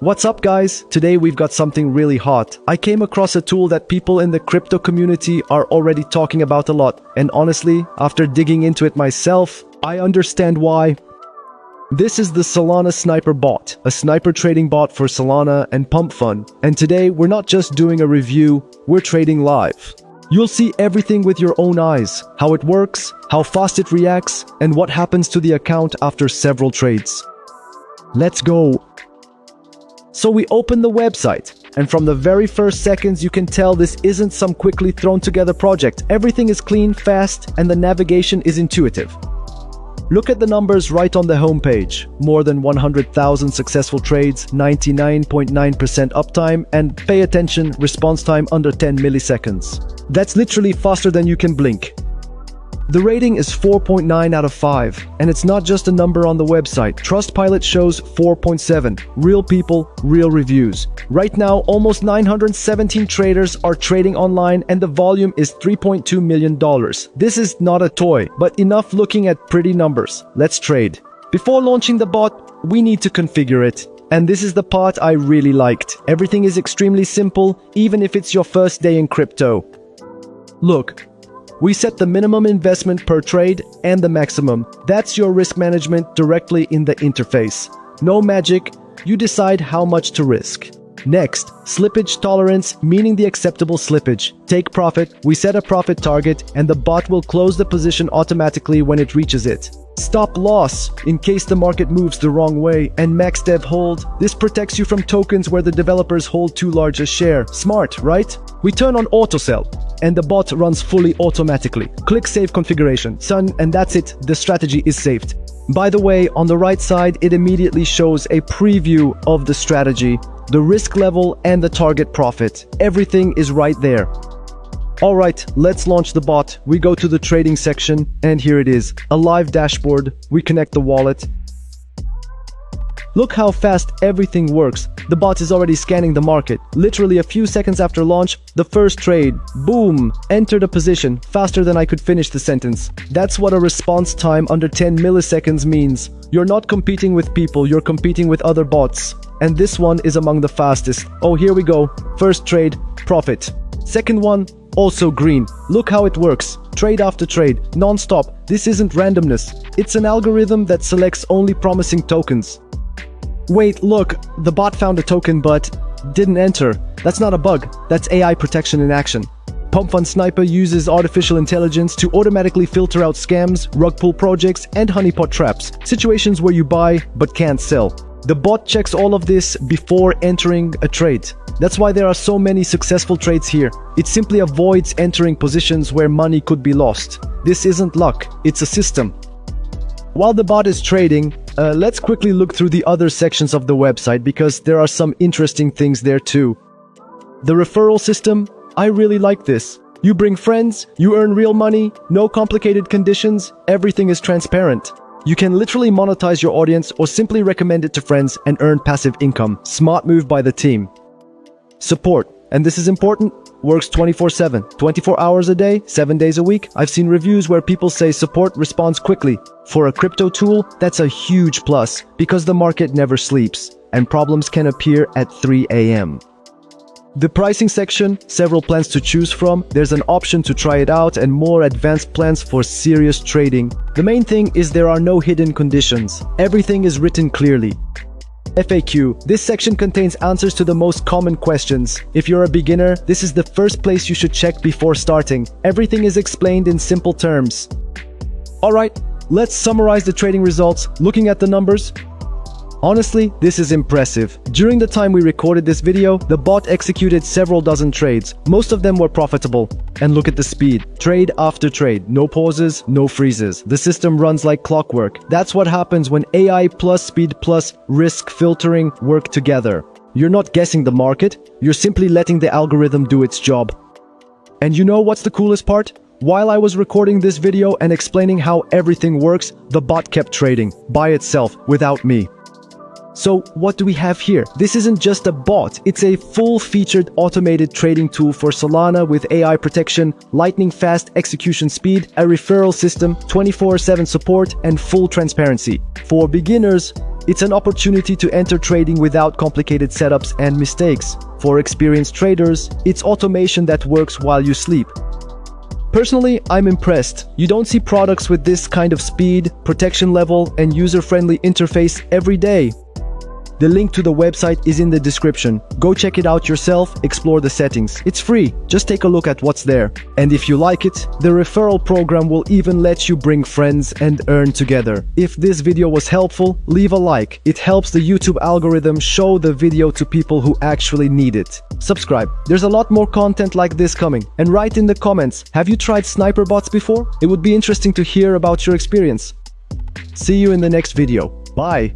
What's up guys? Today we've got something really hot. I came across a tool that people in the crypto community are already talking about a lot. And honestly, after digging into it myself, I understand why. This is the Solana Sniper Bot, a sniper trading bot for Solana and Pump Fun. And today we're not just doing a review, we're trading live. You'll see everything with your own eyes, how it works, how fast it reacts, and what happens to the account after several trades. Let's go! So we open the website, and from the very first seconds you can tell this isn't some quickly thrown together project. Everything is clean, fast, and the navigation is intuitive. Look at the numbers right on the homepage. More than 100,000 successful trades, 99.9% uptime, and pay attention, response time under 10 milliseconds. That's literally faster than you can blink. The rating is 4.9 out of 5, and it's not just a number on the website. Trustpilot shows 4.7. Real people, real reviews. Right now, almost 917 traders are trading online, and the volume is $3.2 million. This is not a toy, but enough looking at pretty numbers. Let's trade. Before launching the bot, we need to configure it. And this is the part I really liked. Everything is extremely simple, even if it's your first day in crypto. Look. We set the minimum investment per trade and the maximum. That's your risk management directly in the interface. No magic, you decide how much to risk. Next, slippage tolerance, meaning the acceptable slippage. Take profit, we set a profit target, and the bot will close the position automatically when it reaches it. Stop loss, in case the market moves the wrong way, and max dev hold. This protects you from tokens where the developers hold too large a share. Smart, right? We turn on auto sell, and the bot runs fully automatically. Click save configuration, and that's it, the strategy is saved. By the way, on the right side, it immediately shows a preview of the strategy, the risk level, and the target profit. Everything is right there. Alright, let's launch the bot. We go to the trading section, and here it is, a live dashboard. We connect the wallet. Look how fast everything works. The bot is already scanning the market. Literally a few seconds after launch, the first trade, boom, entered a position faster than I could finish the sentence. That's what a response time under 10 milliseconds means. You're not competing with people, you're competing with other bots. And this one is among the fastest. Oh, here we go. First trade, profit. Second one, also green. Look how it works. Trade after trade, non-stop. This isn't randomness. It's an algorithm that selects only promising tokens. Wait, look, the bot found a token but didn't enter. That's not a bug, that's AI protection in action. Pump Fun Sniper uses artificial intelligence to automatically filter out scams, rug pull projects, and honeypot traps, situations where you buy but can't sell. The bot checks all of this before entering a trade. That's why there are so many successful trades here. It simply avoids entering positions where money could be lost. This isn't luck, it's a system. While the bot is trading, let's quickly look through the other sections of the website because there are some interesting things there too. The referral system, I really like this. You bring friends, you earn real money, no complicated conditions, everything is transparent. You can literally monetize your audience or simply recommend it to friends and earn passive income. Smart move by the team. Support, and this is important, works 24/7, 24 hours a day, 7 days a week. I've seen reviews where people say support responds quickly. For a crypto tool, that's a huge plus because the market never sleeps and problems can appear at 3 a.m. The pricing section, several plans to choose from. There's an option to try it out and more advanced plans for serious trading. The main thing is there are no hidden conditions. Everything is written clearly. FAQ. This section contains answers to the most common questions. If you're a beginner, this is the first place you should check before starting. Everything is explained in simple terms. Alright, let's summarize the trading results. Looking at the numbers, honestly, this is impressive. During the time we recorded this video, the bot executed several dozen trades. Most of them were profitable. And look at the speed. Trade after trade. No pauses, no freezes. The system runs like clockwork. That's what happens when AI plus speed plus risk filtering work together. You're not guessing the market, you're simply letting the algorithm do its job. And you know what's the coolest part? While I was recording this video and explaining how everything works, the bot kept trading by itself without me. So what do we have here? This isn't just a bot, it's a full-featured automated trading tool for Solana with AI protection, lightning-fast execution speed, a referral system, 24/7 support, and full transparency. For beginners, It's an opportunity to enter trading without complicated setups and mistakes. For experienced traders, it's automation that works while you sleep. Personally, I'm impressed. You don't see products with this kind of speed, protection level, and user-friendly interface every day. The link to the website is in the description. Go check it out yourself, explore the settings. It's free, just take a look at what's there. And if you like it, the referral program will even let you bring friends and earn together. If this video was helpful, leave a like. It helps the YouTube algorithm show the video to people who actually need it. Subscribe. There's a lot more content like this coming. And write in the comments, have you tried sniper bots before? It would be interesting to hear about your experience. See you in the next video. Bye.